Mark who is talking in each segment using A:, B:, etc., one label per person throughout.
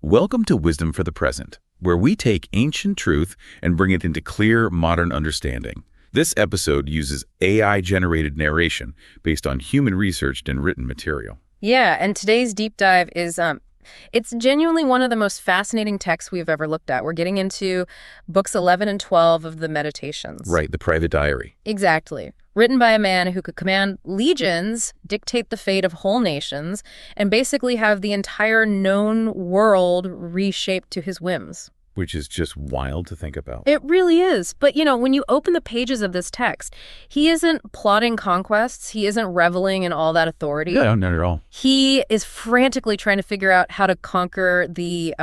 A: Welcome to Wisdom for the Present, where we take ancient truth and bring it into clear, modern understanding. This episode uses AI-generated narration based on human-researched and written material.
B: Yeah, and today's deep dive is, it's genuinely one of the most fascinating texts we've ever looked at. We're getting into books 11 and 12 of the Meditations.
A: Right, the private diary.
B: Exactly. Written by a man who could command legions, dictate the fate of whole nations, and basically have the entire known world reshaped to his whims.
A: Which is just wild to think about.
B: It really is. But, when you open the pages of this text, he isn't plotting conquests. He isn't reveling in all that authority.
A: Yeah, not at all.
B: He is frantically trying to figure out how to conquer the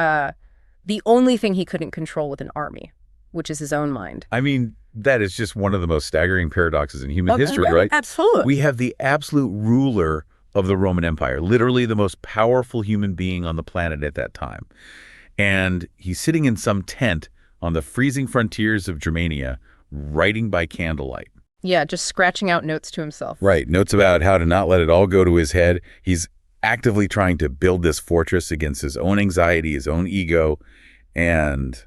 B: only thing he couldn't control with an army, which is his own mind.
A: I mean, that is just one of the most staggering paradoxes in human history, right?
B: Absolutely.
A: We have the absolute ruler of the Roman Empire, literally the most powerful human being on the planet at that time. And he's sitting in some tent on the freezing frontiers of Germania, writing by candlelight.
B: Yeah, just scratching out notes to himself.
A: Right, notes about how to not let it all go to his head. He's actively trying to build this fortress against his own anxiety, his own ego, and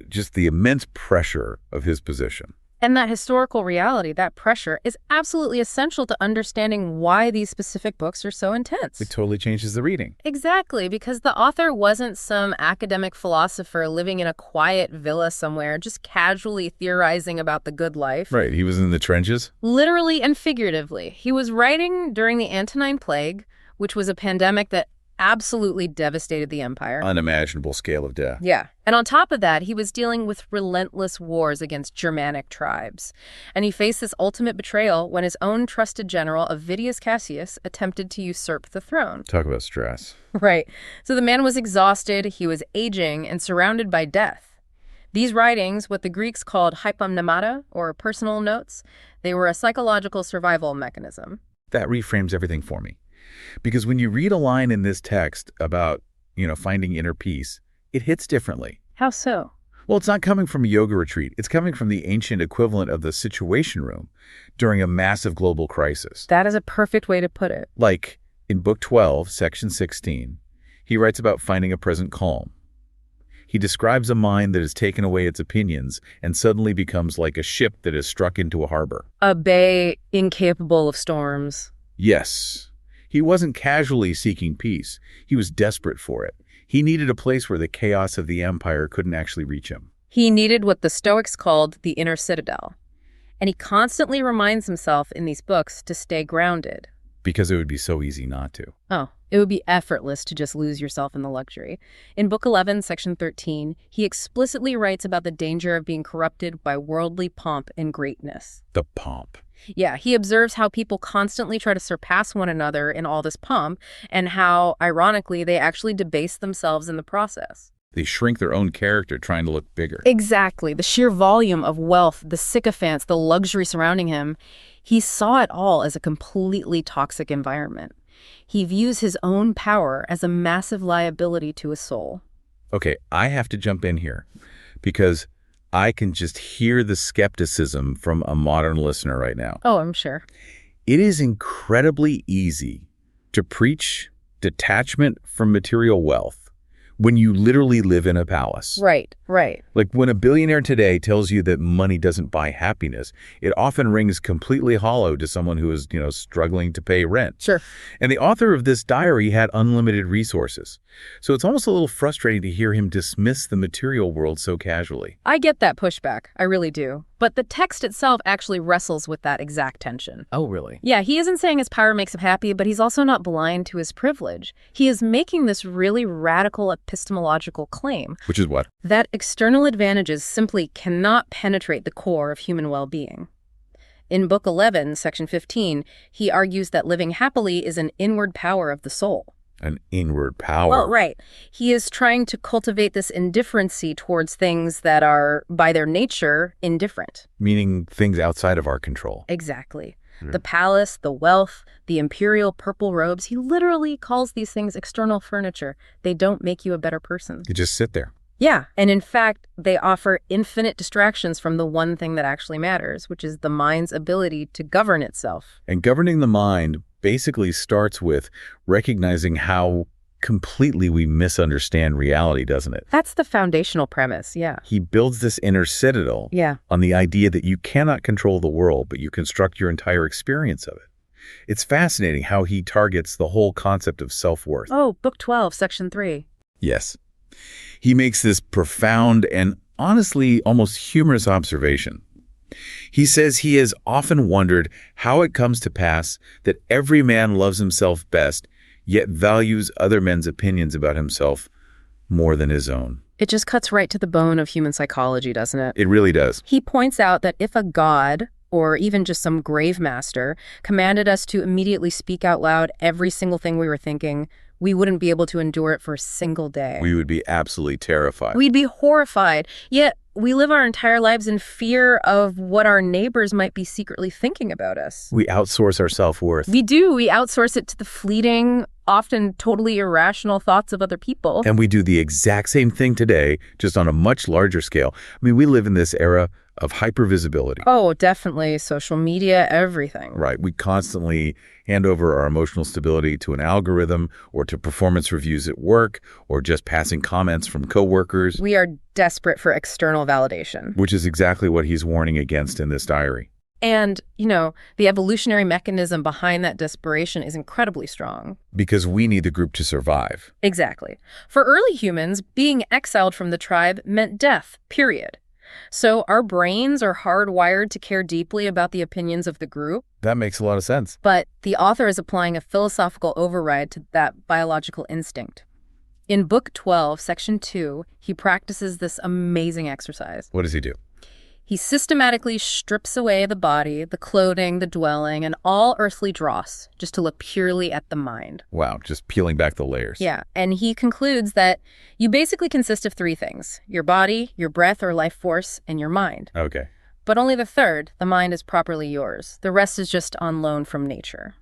A: just the immense pressure of his position.
B: And that historical reality, that pressure, is absolutely essential to understanding why these specific books are so intense.
A: It totally changes the reading.
B: Exactly, because the author wasn't some academic philosopher living in a quiet villa somewhere, just casually theorizing about the good life.
A: Right, he was in the trenches.
B: Literally and figuratively. He was writing during the Antonine Plague, which was a pandemic that absolutely devastated the empire.
A: Unimaginable scale of death.
B: Yeah. And on top of that, he was dealing with relentless wars against Germanic tribes. And he faced this ultimate betrayal when his own trusted general, Avidius Cassius, attempted to usurp the throne.
A: Talk about stress.
B: Right. So the man was exhausted, he was aging, and surrounded by death. These writings, what the Greeks called hypomnemata, or personal notes, they were a psychological survival mechanism.
A: That reframes everything for me. Because when you read a line in this text about, finding inner peace, it hits differently.
B: How so?
A: Well, it's not coming from a yoga retreat. It's coming from the ancient equivalent of the Situation Room during a massive global crisis.
B: That is a perfect way to put it.
A: Like in Book 12, Section 16, he writes about finding a present calm. He describes a mind that has taken away its opinions and suddenly becomes like a ship that is struck into a harbor.
B: A bay incapable of storms.
A: Yes. He wasn't casually seeking peace. He was desperate for it. He needed a place where the chaos of the empire couldn't actually reach him.
B: He needed what the Stoics called the inner citadel. And he constantly reminds himself in these books to stay grounded.
A: Because it would be so easy not to.
B: Oh, it would be effortless to just lose yourself in the luxury. In Book 11, Section 13, he explicitly writes about the danger of being corrupted by worldly pomp and greatness.
A: The pomp.
B: Yeah, he observes how people constantly try to surpass one another in all this pomp, and how, ironically, they actually debase themselves in the process.
A: They shrink their own character trying to look bigger.
B: Exactly. The sheer volume of wealth, the sycophants, the luxury surrounding him, he saw it all as a completely toxic environment. He views his own power as a massive liability to his soul.
A: Okay, I have to jump in here because I can just hear the skepticism from a modern listener right now.
B: Oh, I'm sure.
A: It is incredibly easy to preach detachment from material wealth when you literally live in a palace.
B: Right.
A: Like when a billionaire today tells you that money doesn't buy happiness, it often rings completely hollow to someone who is, struggling to pay rent.
B: Sure.
A: And the author of this diary had unlimited resources. So it's almost a little frustrating to hear him dismiss the material world so casually.
B: I get that pushback. I really do. But the text itself actually wrestles with that exact tension.
A: Oh, really?
B: Yeah, he isn't saying his power makes him happy, but he's also not blind to his privilege. He is making this really radical epistemological claim.
A: Which is what?
B: That external advantages simply cannot penetrate the core of human well-being. In Book 11, Section 15, he argues that living happily is an inward power of the soul.
A: An inward power.
B: Well, right. He is trying to cultivate this indifferency towards things that are, by their nature, indifferent.
A: Meaning things outside of our control.
B: Exactly. The palace, the wealth, the imperial purple robes, he literally calls these things external furniture. They don't make you a better person.
A: You just sit there.
B: Yeah, and in fact, they offer infinite distractions from the one thing that actually matters, which is the mind's ability to govern itself.
A: And governing the mind basically starts with recognizing how completely we misunderstand reality, doesn't it?
B: That's the foundational premise, yeah.
A: He builds this inner citadel on the idea that you cannot control the world, but you construct your entire experience of it. It's fascinating how he targets the whole concept of self-worth.
B: Oh, Book 12, Section 3.
A: Yes. He makes this profound and honestly almost humorous observation. He says he has often wondered how it comes to pass that every man loves himself best, yet values other men's opinions about himself more than his own.
B: It just cuts right to the bone of human psychology, doesn't it?
A: It really does.
B: He points out that if a god, or even just some grave master, commanded us to immediately speak out loud every single thing we were thinking, we wouldn't be able to endure it for a single day.
A: We would be absolutely terrified.
B: We'd be horrified. Yet we live our entire lives in fear of what our neighbors might be secretly thinking about us.
A: We outsource our self-worth.
B: We do. We outsource it to the fleeting, often totally irrational thoughts of other people.
A: And we do the exact same thing today, just on a much larger scale. I mean, we live in this era of hypervisibility.
B: Oh, definitely. Social media, everything.
A: Right. We constantly hand over our emotional stability to an algorithm or to performance reviews at work or just passing comments from coworkers.
B: We are desperate for external validation.
A: Which is exactly what he's warning against in this diary.
B: And, the evolutionary mechanism behind that desperation is incredibly strong.
A: Because we need the group to survive.
B: Exactly. For early humans, being exiled from the tribe meant death, period. So our brains are hardwired to care deeply about the opinions of the group.
A: That makes a lot of sense.
B: But the author is applying a philosophical override to that biological instinct. In Book 12, Section 2, he practices this amazing exercise.
A: What does he do?
B: He systematically strips away the body, the clothing, the dwelling, and all earthly dross, just to look purely at the mind.
A: Wow, just peeling back the layers.
B: Yeah, and he concludes that you basically consist of three things: your body, your breath or life force, and your mind.
A: Okay.
B: But only the third, the mind, is properly yours. The rest is just on loan from nature.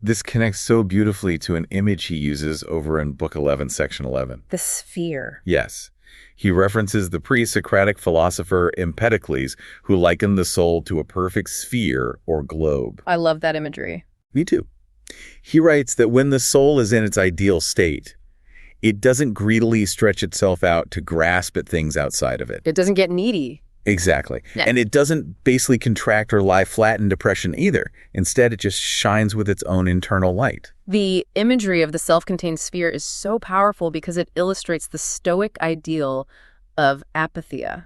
A: This connects so beautifully to an image he uses over in Book 11, Section 11.
B: The sphere.
A: Yes. He references the pre-Socratic philosopher Empedocles, who likened the soul to a perfect sphere or globe.
B: I love that imagery.
A: Me too. He writes that when the soul is in its ideal state, it doesn't greedily stretch itself out to grasp at things outside of it.
B: It doesn't get needy.
A: Exactly.
B: Yeah.
A: And it doesn't basically contract or lie flat in depression either. Instead, it just shines with its own internal light.
B: The imagery of the self-contained sphere is so powerful because it illustrates the Stoic ideal of apatheia.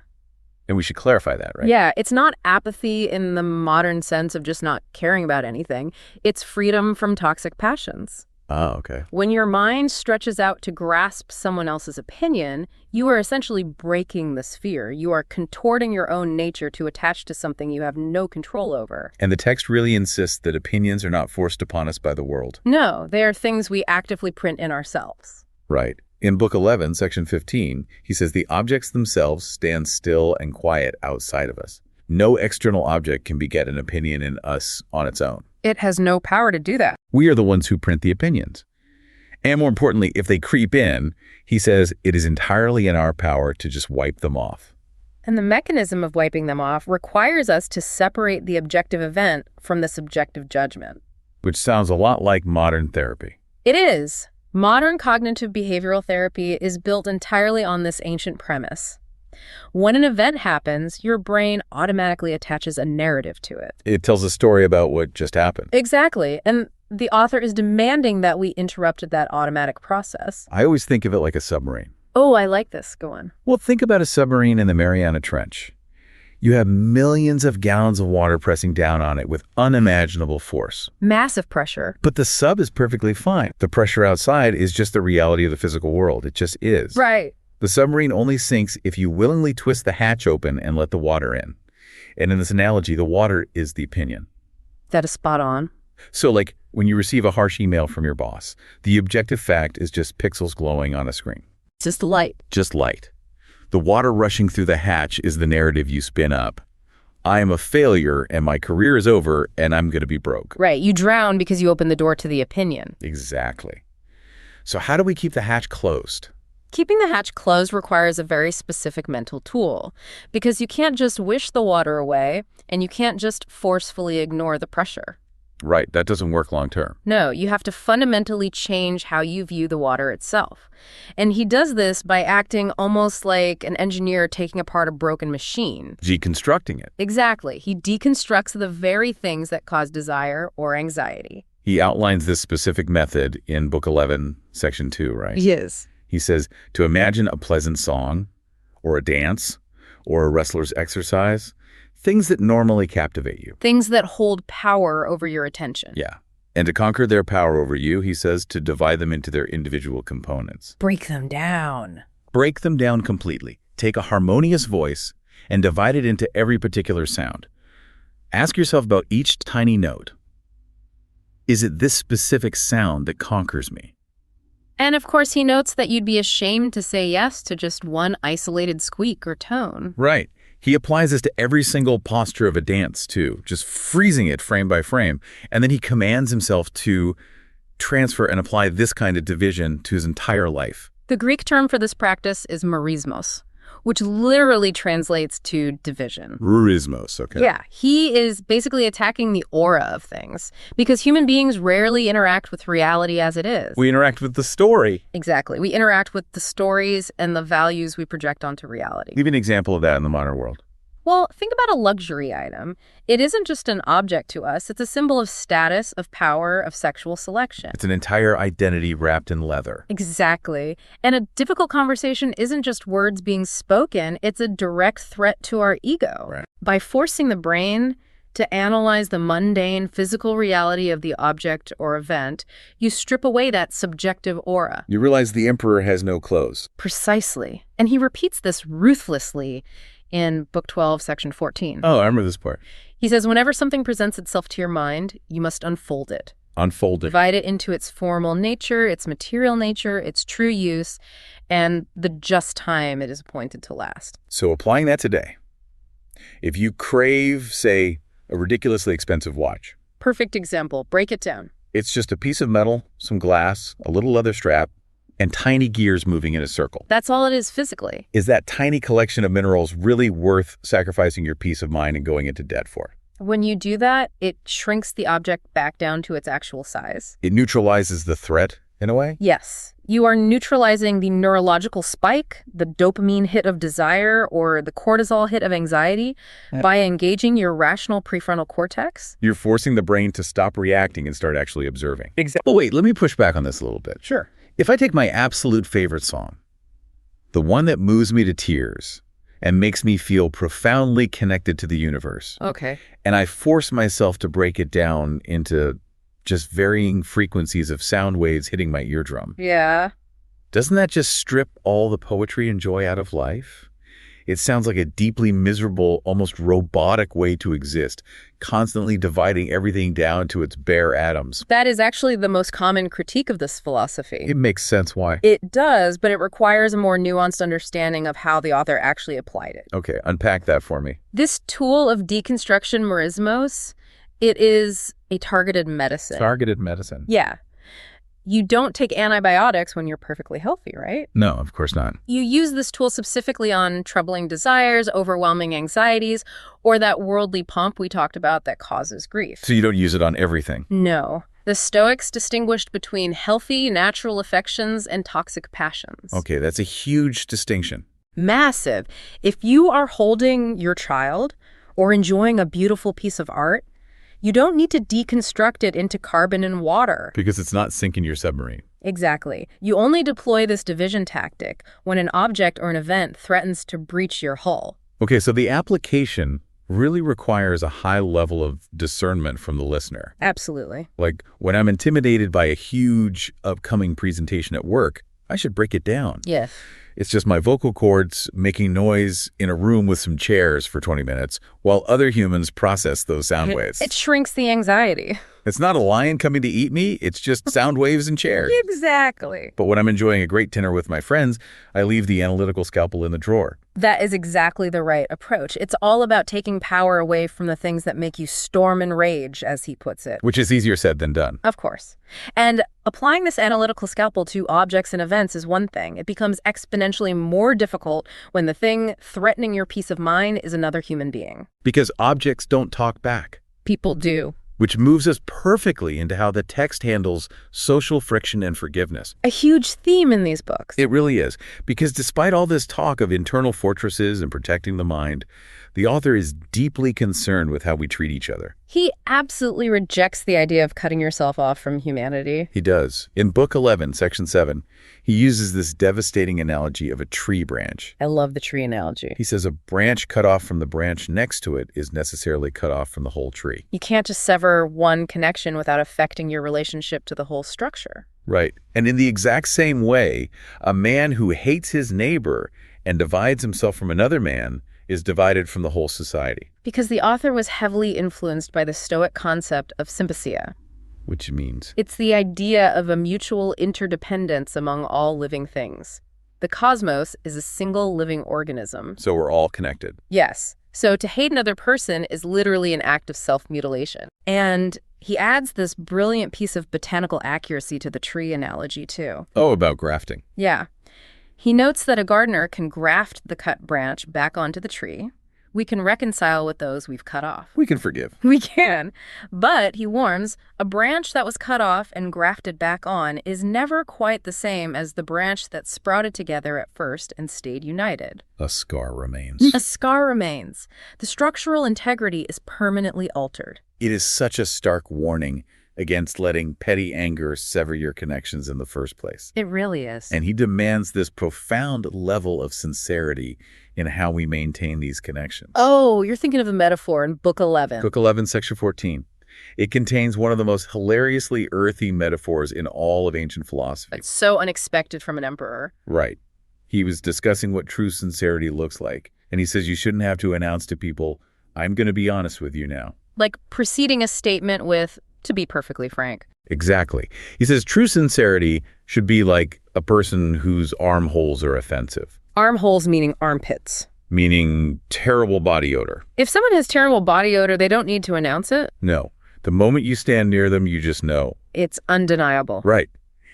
A: And we should clarify that, right?
B: Yeah, it's not apathy in the modern sense of just not caring about anything. It's freedom from toxic passions.
A: Oh, okay.
B: When your mind stretches out to grasp someone else's opinion, you are essentially breaking the sphere. You are contorting your own nature to attach to something you have no control over.
A: And the text really insists that opinions are not forced upon us by the world.
B: No, they are things we actively print in ourselves.
A: Right. In Book 11, Section 15, he says the objects themselves stand still and quiet outside of us. No external object can beget an opinion in us on its own.
B: It has no power to do that.
A: We are the ones who print the opinions. And more importantly, if they creep in, he says it is entirely in our power to just wipe them off.
B: And the mechanism of wiping them off requires us to separate the objective event from the subjective judgment.
A: Which sounds a lot like modern therapy.
B: It is. Modern cognitive behavioral therapy is built entirely on this ancient premise. When an event happens, your brain automatically attaches a narrative to it.
A: It tells a story about what just happened.
B: Exactly. And the author is demanding that we interrupted that automatic process.
A: I always think of it like a submarine.
B: Oh, I like this. Go on.
A: Well, think about a submarine in the Mariana Trench. You have millions of gallons of water pressing down on it with unimaginable force.
B: Massive pressure.
A: But the sub is perfectly fine. The pressure outside is just the reality of the physical world. It just is.
B: Right.
A: The submarine only sinks if you willingly twist the hatch open and let the water in. And in this analogy, the water is the opinion.
B: That is spot on.
A: So like when you receive a harsh email from your boss, the objective fact is just pixels glowing on a screen.
B: Just light.
A: Just light. The water rushing through the hatch is the narrative you spin up. I am a failure and my career is over and I'm going to be broke.
B: Right. You drown because you open the door to the opinion.
A: Exactly. So how do we keep the hatch closed?
B: Keeping the hatch closed requires a very specific mental tool, because you can't just wish the water away and you can't just forcefully ignore the pressure.
A: Right, that doesn't work long term.
B: No, you have to fundamentally change how you view the water itself. And he does this by acting almost like an engineer taking apart a broken machine.
A: Deconstructing it.
B: Exactly. He deconstructs the very things that cause desire or anxiety.
A: He outlines this specific method in Book 11, Section 2, right?
B: Yes.
A: He says, to imagine a pleasant song, or a dance, or a wrestler's exercise, things that normally captivate you.
B: Things that hold power over your attention.
A: Yeah. And to conquer their power over you, he says, to divide them into their individual components.
B: Break them down.
A: Break them down completely. Take a harmonious voice and divide it into every particular sound. Ask yourself about each tiny note. Is it this specific sound that conquers me?
B: And of course, he notes that you'd be ashamed to say yes to just one isolated squeak or tone.
A: Right. He applies this to every single posture of a dance, too, just freezing it frame by frame. And then he commands himself to transfer and apply this kind of division to his entire life.
B: The Greek term for this practice is morismos, which literally translates to division.
A: Morismos, okay.
B: Yeah, he is basically attacking the aura of things, because human beings rarely interact with reality as it is.
A: We interact with the story.
B: Exactly. We interact with the stories and the values we project onto reality.
A: Give me an example of that in the modern world.
B: Well, think about a luxury item. It isn't just an object to us. It's a symbol of status, of power, of sexual selection.
A: It's an entire identity wrapped in leather.
B: Exactly. And a difficult conversation isn't just words being spoken. It's a direct threat to our ego.
A: Right.
B: By forcing the brain to analyze the mundane physical reality of the object or event, you strip away that subjective aura.
A: You realize the emperor has no clothes.
B: Precisely. And he repeats this ruthlessly in Book 12, Section 14.
A: Oh, I remember this part.
B: He says, whenever something presents itself to your mind, you must unfold it.
A: Unfold it.
B: Divide it into its formal nature, its material nature, its true use, and the just time it is appointed to last.
A: So applying that today, if you crave, say, a ridiculously expensive watch.
B: Perfect example. Break it down.
A: It's just a piece of metal, some glass, a little leather strap, and tiny gears moving in a circle.
B: That's all it is physically.
A: Is that tiny collection of minerals really worth sacrificing your peace of mind and going into debt for?
B: When you do that, it shrinks the object back down to its actual size.
A: It neutralizes the threat, in a way?
B: Yes. You are neutralizing the neurological spike, the dopamine hit of desire, or the cortisol hit of anxiety by engaging your rational prefrontal cortex.
A: You're forcing the brain to stop reacting and start actually observing. Exactly. Well, wait, let me push back on this a little bit.
B: Sure.
A: If I take my absolute favorite song, the one that moves me to tears and makes me feel profoundly connected to the universe,
B: Okay.
A: and I force myself to break it down into just varying frequencies of sound waves hitting my eardrum,
B: Yeah.
A: doesn't that just strip all the poetry and joy out of life? It sounds like a deeply miserable, almost robotic way to exist, constantly dividing everything down to its bare atoms.
B: That is actually the most common critique of this philosophy.
A: It makes sense why.
B: It does, but it requires a more nuanced understanding of how the author actually applied it.
A: Okay, unpack that for me.
B: This tool of deconstruction morismos, it is a targeted medicine.
A: Targeted medicine.
B: Yeah. You don't take antibiotics when you're perfectly healthy, right?
A: No, of course not.
B: You use this tool specifically on troubling desires, overwhelming anxieties, or that worldly pomp we talked about that causes grief.
A: So you don't use it on everything?
B: No. The Stoics distinguished between healthy, natural affections and toxic passions.
A: Okay, that's a huge distinction.
B: Massive. If you are holding your child or enjoying a beautiful piece of art, you don't need to deconstruct it into carbon and water.
A: Because it's not sinking your submarine.
B: Exactly. You only deploy this division tactic when an object or an event threatens to breach your hull.
A: Okay, so the application really requires a high level of discernment from the listener.
B: Absolutely.
A: Like, when I'm intimidated by a huge upcoming presentation at work, I should break it down.
B: Yes.
A: It's just my vocal cords making noise in a room with some chairs for 20 minutes while other humans process those sound waves.
B: It shrinks the anxiety.
A: It's not a lion coming to eat me. It's just sound waves and chairs.
B: Exactly.
A: But when I'm enjoying a great dinner with my friends, I leave the analytical scalpel in the drawer.
B: That is exactly the right approach. It's all about taking power away from the things that make you storm and rage, as he puts it.
A: Which is easier said than done.
B: Of course. And applying this analytical scalpel to objects and events is one thing. It becomes exponentially more difficult when the thing threatening your peace of mind is another human being.
A: Because objects don't talk back.
B: People do.
A: which moves us perfectly into how the text handles social friction and forgiveness.
B: A huge theme in these books.
A: It really is, because despite all this talk of internal fortresses and protecting the mind, the author is deeply concerned with how we treat each other.
B: He absolutely rejects the idea of cutting yourself off from humanity.
A: He does. In Book 11, Section 7, he uses this devastating analogy of a tree branch.
B: I love the tree analogy.
A: He says a branch cut off from the branch next to it is necessarily cut off from the whole tree.
B: You can't just sever one connection without affecting your relationship to the whole structure.
A: Right. And in the exact same way, a man who hates his neighbor and divides himself from another man is divided from the whole society.
B: Because the author was heavily influenced by the Stoic concept of sympatheia.
A: Which means?
B: It's the idea of a mutual interdependence among all living things. The cosmos is a single living organism.
A: So we're all connected.
B: Yes. So to hate another person is literally an act of self-mutilation. And he adds this brilliant piece of botanical accuracy to the tree analogy, too.
A: Oh, about grafting.
B: Yeah. He notes that a gardener can graft the cut branch back onto the tree. We can reconcile with those we've cut off.
A: We can forgive.
B: We can. But, he warns, a branch that was cut off and grafted back on is never quite the same as the branch that sprouted together at first and stayed united.
A: A scar remains.
B: A scar remains. The structural integrity is permanently altered.
A: It is such a stark warning against letting petty anger sever your connections in the first place.
B: It really is.
A: And he demands this profound level of sincerity in how we maintain these connections.
B: Oh, you're thinking of a metaphor in Book 11.
A: Book 11, Section 14. It contains one of the most hilariously earthy metaphors in all of ancient philosophy.
B: It's so unexpected from an emperor.
A: Right. He was discussing what true sincerity looks like. And he says you shouldn't have to announce to people, I'm going to be honest with you now.
B: Like preceding a statement with, to be perfectly frank.
A: Exactly. He says true sincerity should be like a person whose armholes are offensive.
B: Armholes meaning armpits.
A: Meaning terrible body odor.
B: If someone has terrible body odor, they don't need to announce it?
A: No. The moment you stand near them, you just know.
B: It's undeniable.
A: Right.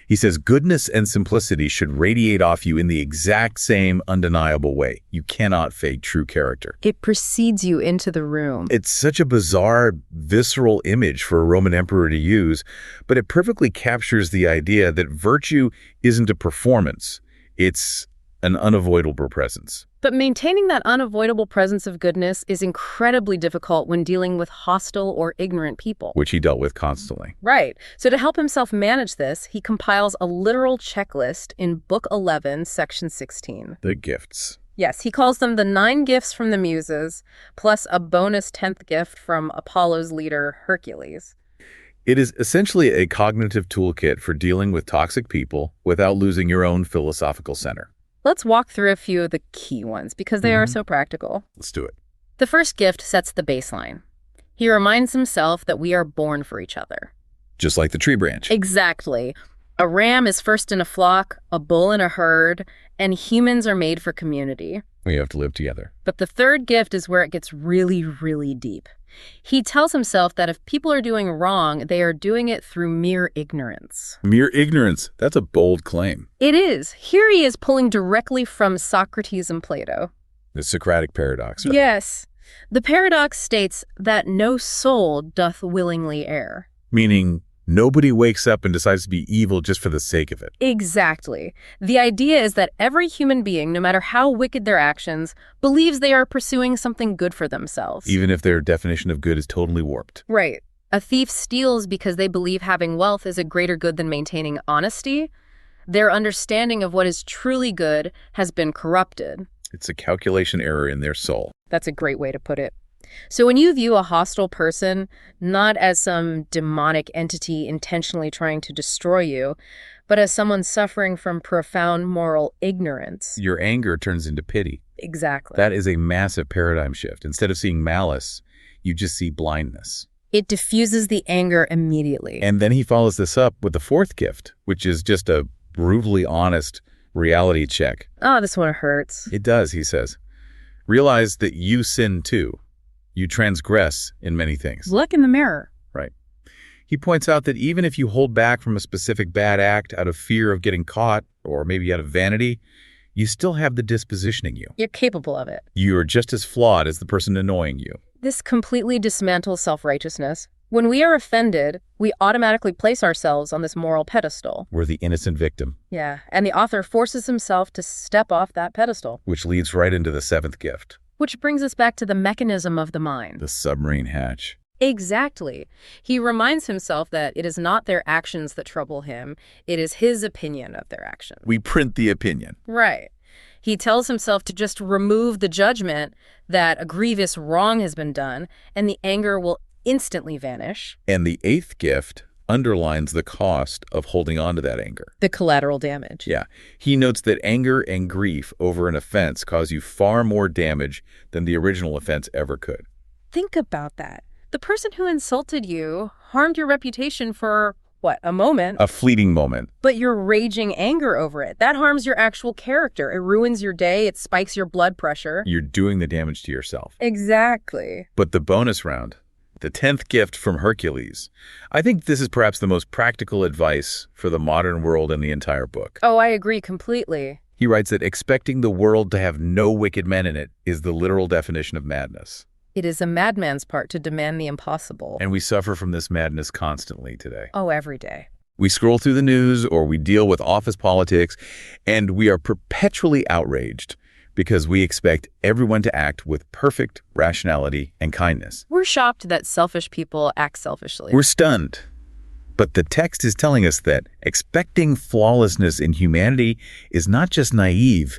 A: He says goodness and simplicity should radiate off you in the exact same undeniable way. You cannot fake true character.
B: It precedes you into the room.
A: It's such a bizarre, visceral image for a Roman emperor to use, but it perfectly captures the idea that virtue isn't a performance. It's an unavoidable presence.
B: But maintaining that unavoidable presence of goodness is incredibly difficult when dealing with hostile or ignorant people.
A: Which he dealt with constantly.
B: Right. So to help himself manage this, he compiles a literal checklist in Book 11, Section 16.
A: The gifts.
B: Yes, he calls them the 9 gifts from the Muses, plus a bonus 10th gift from Apollo's leader, Hercules.
A: It is essentially a cognitive toolkit for dealing with toxic people without losing your own philosophical center.
B: Let's walk through a few of the key ones because they are so practical.
A: Let's do it.
B: The first gift sets the baseline. He reminds himself that we are born for each other.
A: Just like the tree branch.
B: Exactly. A ram is first in a flock, a bull in a herd, and humans are made for community.
A: We have to live together.
B: But the third gift is where it gets really, really deep. He tells himself that if people are doing wrong, they are doing it through mere ignorance.
A: Mere ignorance. That's a bold claim.
B: It is. Here he is pulling directly from Socrates and Plato.
A: The Socratic paradox. Right?
B: Yes. The paradox states that no soul doth willingly err.
A: Meaning nobody wakes up and decides to be evil just for the sake of it.
B: Exactly. The idea is that every human being, no matter how wicked their actions, believes they are pursuing something good for themselves.
A: Even if their definition of good is totally warped.
B: Right. A thief steals because they believe having wealth is a greater good than maintaining honesty. Their understanding of what is truly good has been corrupted.
A: It's a calculation error in their soul.
B: That's a great way to put it. So when you view a hostile person not as some demonic entity intentionally trying to destroy you, but as someone suffering from profound moral ignorance.
A: Your anger turns into pity.
B: Exactly.
A: That is a massive paradigm shift. Instead of seeing malice, you just see blindness.
B: It diffuses the anger immediately.
A: And then he follows this up with the fourth gift, which is just a brutally honest reality check.
B: Oh, this one hurts.
A: It does, he says. Realize that you sin too. You transgress in many things.
B: Look in the mirror.
A: Right. He points out that even if you hold back from a specific bad act out of fear of getting caught, or maybe out of vanity, you still have the disposition in you.
B: You're capable of it.
A: You are just as flawed as the person annoying you.
B: This completely dismantles self-righteousness. When we are offended, we automatically place ourselves on this moral pedestal.
A: We're the innocent victim.
B: Yeah, and the author forces himself to step off that pedestal.
A: Which leads right into the seventh gift.
B: Which brings us back to the mechanism of the mind.
A: The submarine hatch.
B: Exactly. He reminds himself that it is not their actions that trouble him, it is his opinion of their actions.
A: We print the opinion.
B: Right. He tells himself to just remove the judgment that a grievous wrong has been done, and the anger will instantly vanish.
A: And the eighth gift underlines the cost of holding on to that anger.
B: The collateral damage.
A: Yeah. He notes that anger and grief over an offense cause you far more damage than the original offense ever could.
B: Think about that. The person who insulted you harmed your reputation for, what, a moment?
A: A fleeting moment.
B: But you're raging anger over it. That harms your actual character. It ruins your day. It spikes your blood pressure.
A: You're doing the damage to yourself.
B: Exactly.
A: But the bonus round, the 10th gift from Hercules. I think this is perhaps the most practical advice for the modern world in the entire book.
B: Oh, I agree completely.
A: He writes that expecting the world to have no wicked men in it is the literal definition of madness.
B: It is a madman's part to demand the impossible.
A: And we suffer from this madness constantly today.
B: Oh, every day.
A: We scroll through the news or we deal with office politics, and we are perpetually outraged because we expect everyone to act with perfect rationality and kindness.
B: We're shocked that selfish people act selfishly.
A: We're stunned. But the text is telling us that expecting flawlessness in humanity is not just naive,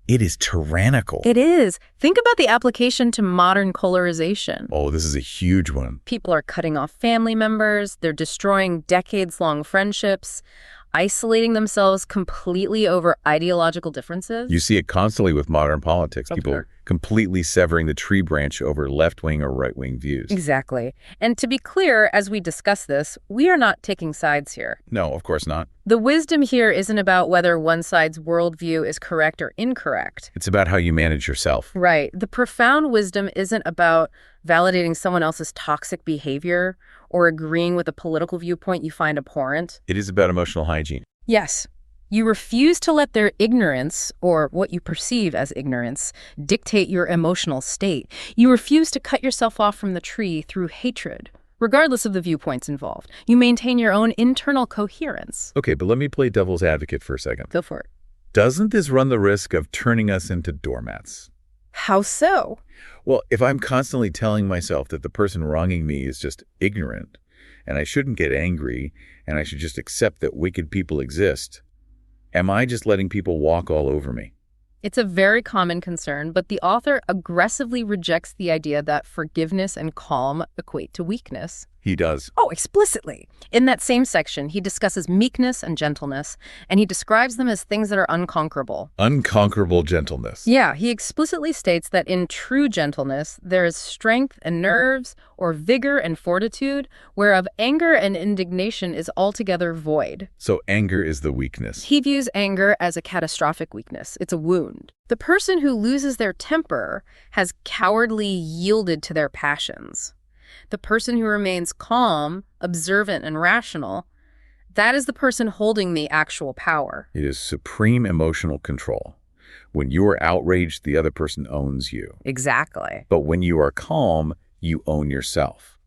A: it is tyrannical.
B: It is. Think about the application to modern polarization.
A: Oh, this is a huge one.
B: People are cutting off family members. They're destroying decades-long friendships, isolating themselves completely over ideological differences.
A: You see it constantly with modern politics. People
B: Okay.
A: completely severing the tree branch over left-wing or right-wing views.
B: Exactly. And to be clear, as we discuss this, we are not taking sides here.
A: No, of course not.
B: The wisdom here isn't about whether one side's worldview is correct or incorrect.
A: It's about how you manage yourself.
B: Right. The profound wisdom isn't about validating someone else's toxic behavior or agreeing with a political viewpoint you find abhorrent.
A: It is about emotional hygiene.
B: Yes. You refuse to let their ignorance, or what you perceive as ignorance, dictate your emotional state. You refuse to cut yourself off from the tree through hatred, regardless of the viewpoints involved. You maintain your own internal coherence.
A: Okay, but let me play devil's advocate for a second.
B: Go for it.
A: Doesn't this run the risk of turning us into doormats?
B: How so?
A: Well, if I'm constantly telling myself that the person wronging me is just ignorant, and I shouldn't get angry, and I should just accept that wicked people exist, am I just letting people walk all over me?
B: It's a very common concern, but the author aggressively rejects the idea that forgiveness and calm equate to weakness.
A: He does.
B: Oh, explicitly. In that same section, he discusses meekness and gentleness, and he describes them as things that are unconquerable.
A: Unconquerable gentleness.
B: Yeah, he explicitly states that in true gentleness, there is strength and nerves, or vigor and fortitude, whereof anger and indignation is altogether void.
A: So anger is the weakness.
B: He views anger as a catastrophic weakness. It's a wound. The person who loses their temper has cowardly yielded to their passions. The person who remains calm, observant, and rational, that is the person holding the actual power.
A: It is supreme emotional control. When you are outraged, the other person owns you.
B: Exactly.
A: But when you are calm, you own yourself.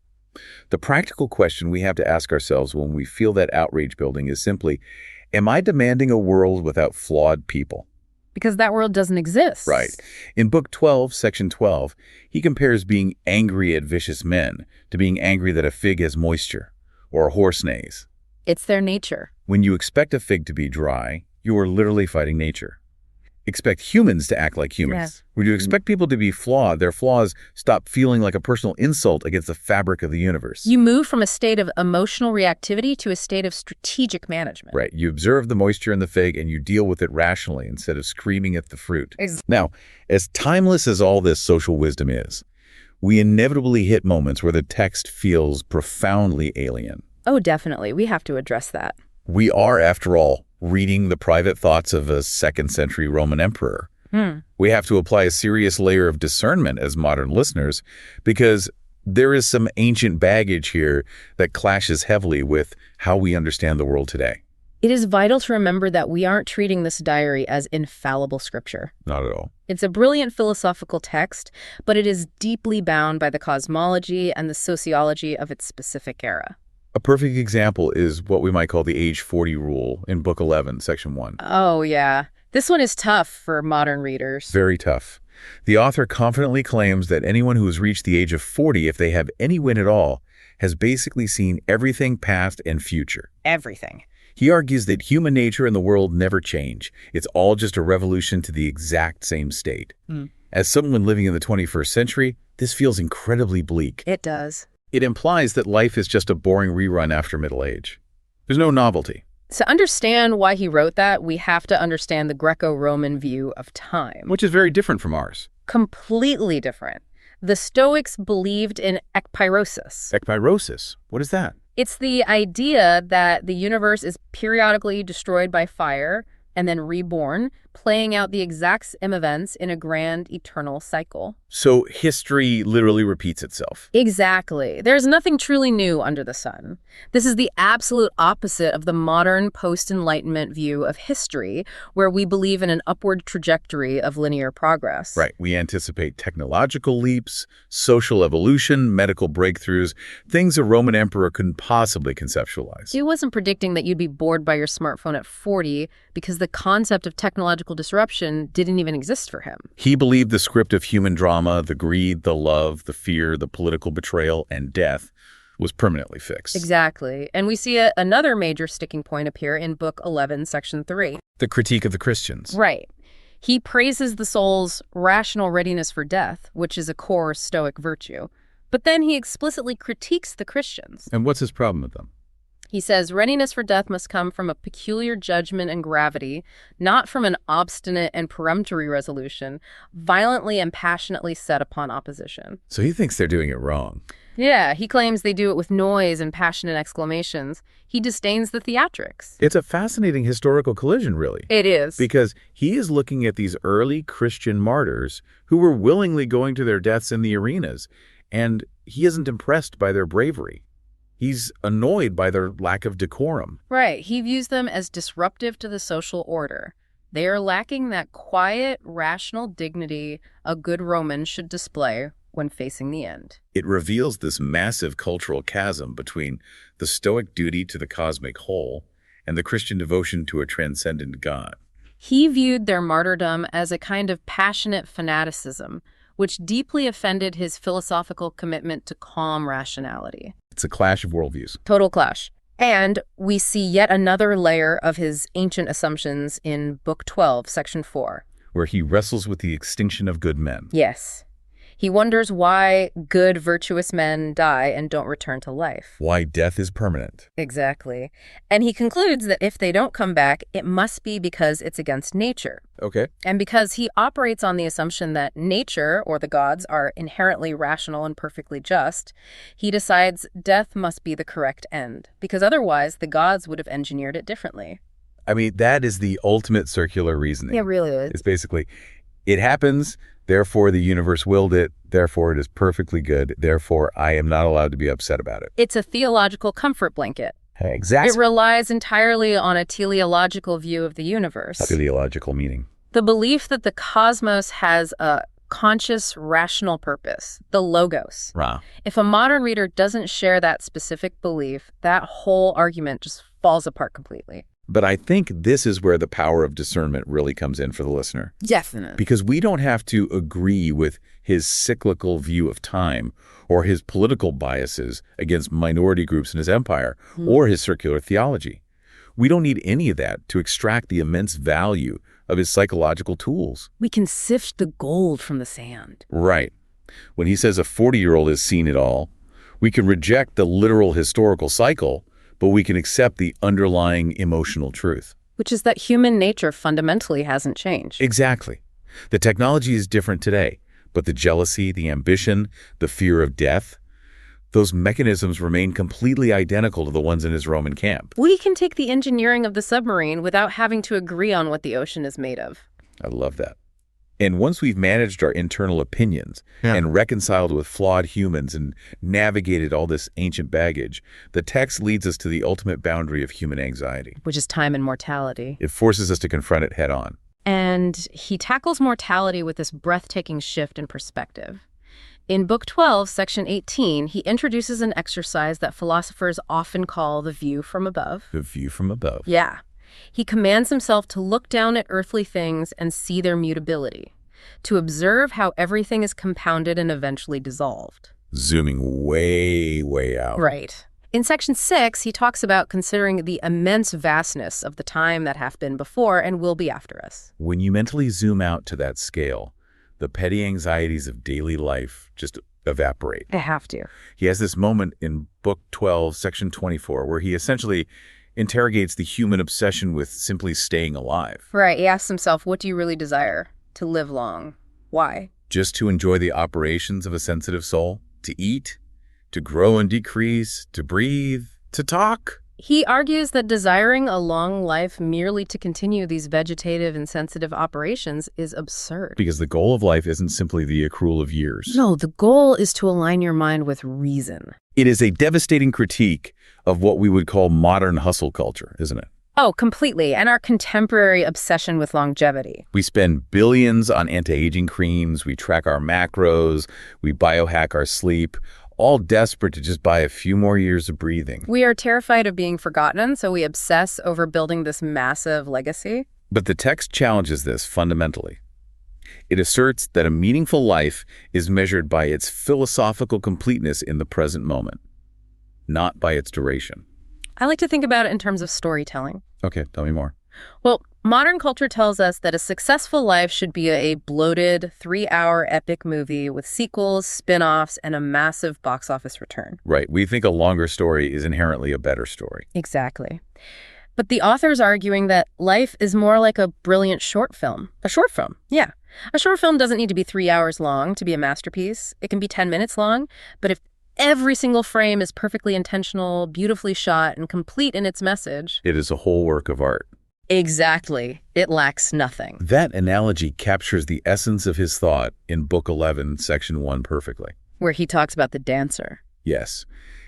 A: The practical question we have to ask ourselves when we feel that outrage building is simply, am I demanding a world without flawed people?
B: Because that world doesn't exist.
A: Right. In Book 12, Section 12, he compares being angry at vicious men to being angry that a fig has moisture or a horse neighs.
B: It's their nature.
A: When you expect a fig to be dry, you are literally fighting nature. Expect humans to act like humans.
B: Yes.
A: When you expect people to be flawed, their flaws stop feeling like a personal insult against the fabric of the universe.
B: You move from a state of emotional reactivity to a state of strategic management.
A: Right. You observe the moisture in the fig and you deal with it rationally instead of screaming at the fruit. Now, as timeless as all this social wisdom is, we inevitably hit moments where the text feels profoundly alien.
B: Oh, definitely. We have to address that.
A: We are, after all, reading the private thoughts of a 2nd century Roman emperor. We have to apply a serious layer of discernment as modern listeners because there is some ancient baggage here that clashes heavily with how we understand the world today.
B: It is vital to remember that we aren't treating this diary as infallible scripture.
A: Not at all.
B: It's a brilliant philosophical text, but it is deeply bound by the cosmology and the sociology of its specific era.
A: A perfect example is what we might call the age 40 rule in Book 11, Section 1.
B: Oh, yeah. This one is tough for modern readers.
A: Very tough. The author confidently claims that anyone who has reached the age of 40, if they have any win at all, has basically seen everything past and future.
B: Everything.
A: He argues that human nature and the world never change. It's all just a revolution to the exact same state. As someone living in the 21st century, this feels incredibly bleak.
B: It does.
A: It implies that life is just a boring rerun after middle age. There's no novelty.
B: To understand why he wrote that, we have to understand the Greco-Roman view of time.
A: Which is very different from ours.
B: Completely different. The Stoics believed in ekpyrosis.
A: Ekpyrosis. What is that?
B: It's the idea that the universe is periodically destroyed by fire and then reborn, playing out the exact same events in a grand eternal cycle.
A: So history literally repeats itself.
B: Exactly. There's nothing truly new under the sun. This is the absolute opposite of the modern post-Enlightenment view of history, where we believe in an upward trajectory of linear progress.
A: Right. We anticipate technological leaps, social evolution, medical breakthroughs, things a Roman emperor couldn't possibly conceptualize.
B: He wasn't predicting that you'd be bored by your smartphone at 40 because the concept of technological disruption didn't even exist for him.
A: He believed the script of human drama, the greed, the love, the fear, the political betrayal, and death was permanently fixed.
B: Exactly. And we see another major sticking point appear in Book 11, Section 3.
A: The critique of the Christians.
B: Right. He praises the soul's rational readiness for death, which is a core Stoic virtue. But then he explicitly critiques the Christians.
A: And what's his problem with them?
B: He says readiness for death must come from a peculiar judgment and gravity, not from an obstinate and peremptory resolution, violently and passionately set upon opposition.
A: So he thinks they're doing it wrong.
B: Yeah, he claims they do it with noise and passionate exclamations. He disdains the theatrics.
A: It's a fascinating historical collision, really.
B: It is.
A: Because he is looking at these early Christian martyrs who were willingly going to their deaths in the arenas, and he isn't impressed by their bravery. He's annoyed by their lack of decorum.
B: Right. He views them as disruptive to the social order. They are lacking that quiet, rational dignity a good Roman should display when facing the end.
A: It reveals this massive cultural chasm between the Stoic duty to the cosmic whole and the Christian devotion to a transcendent God.
B: He viewed their martyrdom as a kind of passionate fanaticism, which deeply offended his philosophical commitment to calm rationality.
A: It's a clash of worldviews.
B: Total clash. And we see yet another layer of his ancient assumptions in Book 12, Section 4.
A: Where he wrestles with the extinction of good men.
B: Yes. He wonders why good, virtuous men die and don't return to life.
A: Why death is permanent.
B: Exactly. And he concludes that if they don't come back, it must be because it's against nature.
A: Okay.
B: And because he operates on the assumption that nature, or the gods, are inherently rational and perfectly just, he decides death must be the correct end, because otherwise the gods would have engineered it differently.
A: I mean, that is the ultimate circular reasoning.
B: Yeah, really is.
A: It's basically, it happens, therefore the universe willed it, therefore it is perfectly good, therefore I am not allowed to be upset about it.
B: It's a theological comfort blanket.
A: Exactly.
B: It relies entirely on a teleological view of the universe.
A: Teleological meaning.
B: The belief that the cosmos has a conscious, rational purpose, the logos.
A: Ra.
B: If a modern reader doesn't share that specific belief, that whole argument just falls apart completely.
A: But I think this is where the power of discernment really comes in for the listener.
B: Definitely.
A: Because we don't have to agree with his cyclical view of time or his political biases against minority groups in his empire or his circular theology. We don't need any of that to extract the immense value of his psychological tools.
B: We can sift the gold from the sand.
A: Right. When he says a 40-year-old has seen it all, we can reject the literal historical cycle, but we can accept the underlying emotional truth.
B: Which is that human nature fundamentally hasn't changed.
A: Exactly. The technology is different today, but the jealousy, the ambition, the fear of death, those mechanisms remain completely identical to the ones in his Roman camp.
B: We can take the engineering of the submarine without having to agree on what the ocean is made of.
A: I love that. And once we've managed our internal opinions and reconciled with flawed humans and navigated all this ancient baggage, the text leads us to the ultimate boundary of human anxiety.
B: Which is time and mortality.
A: It forces us to confront it head on.
B: And he tackles mortality with this breathtaking shift in perspective. In Book 12, Section 18, he introduces an exercise that philosophers often call the view from above.
A: The view from above.
B: Yeah. He commands himself to look down at earthly things and see their mutability, to observe how everything is compounded and eventually dissolved.
A: Zooming way, way out.
B: Right. In Section 6, he talks about considering the immense vastness of the time that hath been before and will be after us.
A: When you mentally zoom out to that scale, the petty anxieties of daily life just evaporate.
B: They have to.
A: He has this moment in Book 12, Section 24, where he essentially interrogates the human obsession with simply staying alive.
B: Right. He asks himself, what do you really desire? To live long. Why?
A: Just to enjoy the operations of a sensitive soul? To eat? To grow and decrease? To breathe? To talk?
B: He argues that desiring a long life merely to continue these vegetative and sensitive operations is absurd.
A: Because the goal of life isn't simply the accrual of years.
B: No, the goal is to align your mind with reason.
A: It is a devastating critique of what we would call modern hustle culture, isn't it?
B: Oh, completely. And our contemporary obsession with longevity.
A: We spend billions on anti-aging creams, we track our macros, we biohack our sleep, all desperate to just buy a few more years of breathing.
B: We are terrified of being forgotten, so we obsess over building this massive legacy.
A: But the text challenges this fundamentally. It asserts that a meaningful life is measured by its philosophical completeness in the present moment, not by its duration.
B: I like to think about it in terms of storytelling.
A: Okay, tell me more.
B: Well, modern culture tells us that a successful life should be a bloated 3-hour epic movie with sequels, spin-offs, and a massive box office return.
A: Right. We think a longer story is inherently a better story.
B: Exactly. But the author's arguing that life is more like a brilliant short film. A short film, yeah. A short film doesn't need to be 3 hours long to be a masterpiece. It can be 10 minutes long, but if every single frame is perfectly intentional, beautifully shot, and complete in its message,
A: it is a whole work of art.
B: Exactly. It lacks nothing.
A: That analogy captures the essence of his thought in Book 11, Section 1 perfectly.
B: Where he talks about the dancer.
A: Yes.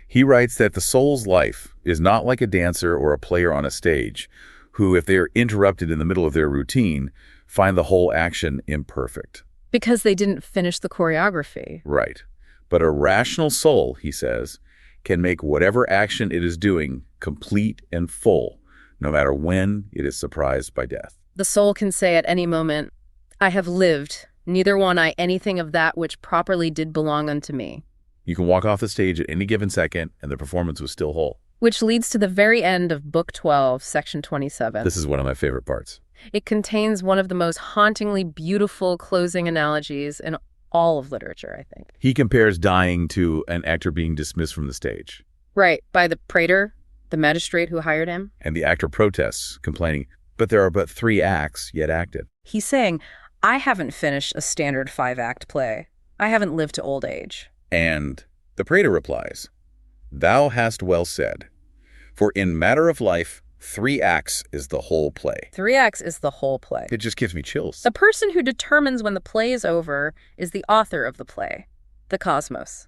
A: He writes that the soul's life is not like a dancer or a player on a stage who, if they are interrupted in the middle of their routine, find the whole action imperfect.
B: Because they didn't finish the choreography.
A: Right. But a rational soul, he says, can make whatever action it is doing complete and full, no matter when it is surprised by death.
B: The soul can say at any moment, I have lived, neither want I anything of that which properly did belong unto me.
A: You can walk off the stage at any given second, and the performance was still whole.
B: Which leads to the very end of Book 12, Section 27.
A: This is one of my favorite parts.
B: It contains one of the most hauntingly beautiful closing analogies in all of literature, I think.
A: He compares dying to an actor being dismissed from the stage.
B: Right, by the praetor, the magistrate who hired him.
A: And the actor protests, complaining, but there are but 3 acts yet acted.
B: He's saying, I haven't finished a standard 5-act play. I haven't lived to old age.
A: And the praetor replies, Thou hast well said, for in matter of life, 3 acts is the whole play.
B: 3 acts is the whole play.
A: It just gives me chills.
B: The person who determines when the play is over is the author of the play, the cosmos,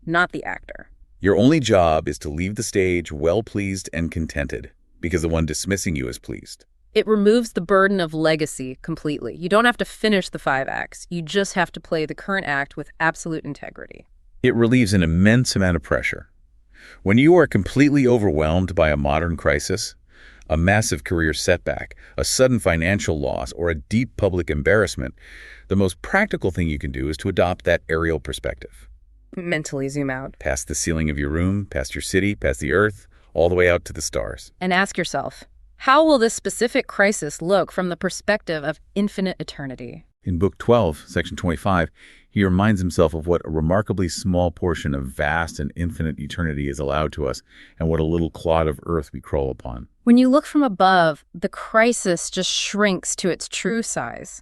B: not the actor.
A: Your only job is to leave the stage well-pleased and contented, because the one dismissing you is pleased.
B: It removes the burden of legacy completely. You don't have to finish the 5 acts. You just have to play the current act with absolute integrity.
A: It relieves an immense amount of pressure. When you are completely overwhelmed by a modern crisis, a massive career setback, a sudden financial loss, or a deep public embarrassment, the most practical thing you can do is to adopt that aerial perspective.
B: Mentally zoom out.
A: Past the ceiling of your room, past your city, past the earth, all the way out to the stars.
B: And ask yourself, how will this specific crisis look from the perspective of infinite eternity?
A: In Book 12, Section 25, he reminds himself of what a remarkably small portion of vast and infinite eternity is allowed to us, and what a little clod of earth we crawl upon.
B: When you look from above, the crisis just shrinks to its true size.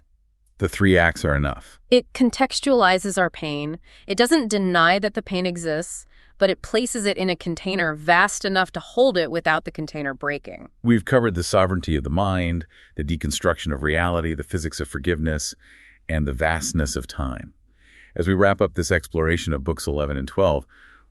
A: The 3 acts are enough.
B: It contextualizes our pain. It doesn't deny that the pain exists, but it places it in a container vast enough to hold it without the container breaking.
A: We've covered the sovereignty of the mind, the deconstruction of reality, the physics of forgiveness, and the vastness of time. As we wrap up this exploration of books 11 and 12,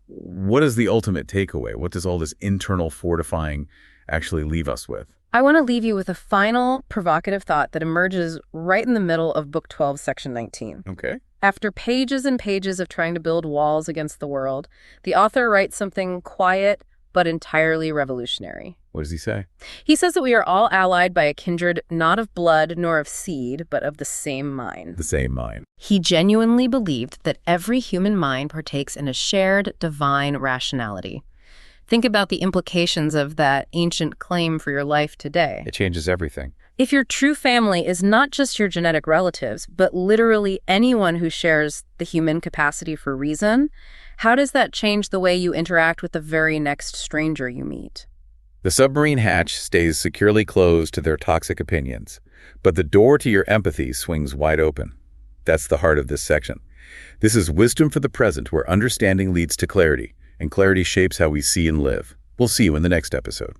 A: what is the ultimate takeaway? What does all this internal fortifying actually leave us with?
B: I want to leave you with a final provocative thought that emerges right in the middle of Book 12, Section 19.
A: Okay.
B: After pages and pages of trying to build walls against the world, the author writes something quiet but entirely revolutionary.
A: What does he say?
B: He says that we are all allied by a kindred not of blood nor of seed, but of the same mind.
A: The same mind.
B: He genuinely believed that every human mind partakes in a shared divine rationality. Think about the implications of that ancient claim for your life today.
A: It changes everything.
B: If your true family is not just your genetic relatives, but literally anyone who shares the human capacity for reason, how does that change the way you interact with the very next stranger you meet?
A: The submarine hatch stays securely closed to their toxic opinions, but the door to your empathy swings wide open. That's the heart of this section. This is wisdom for the present, where understanding leads to clarity, and clarity shapes how we see and live. We'll see you in the next episode.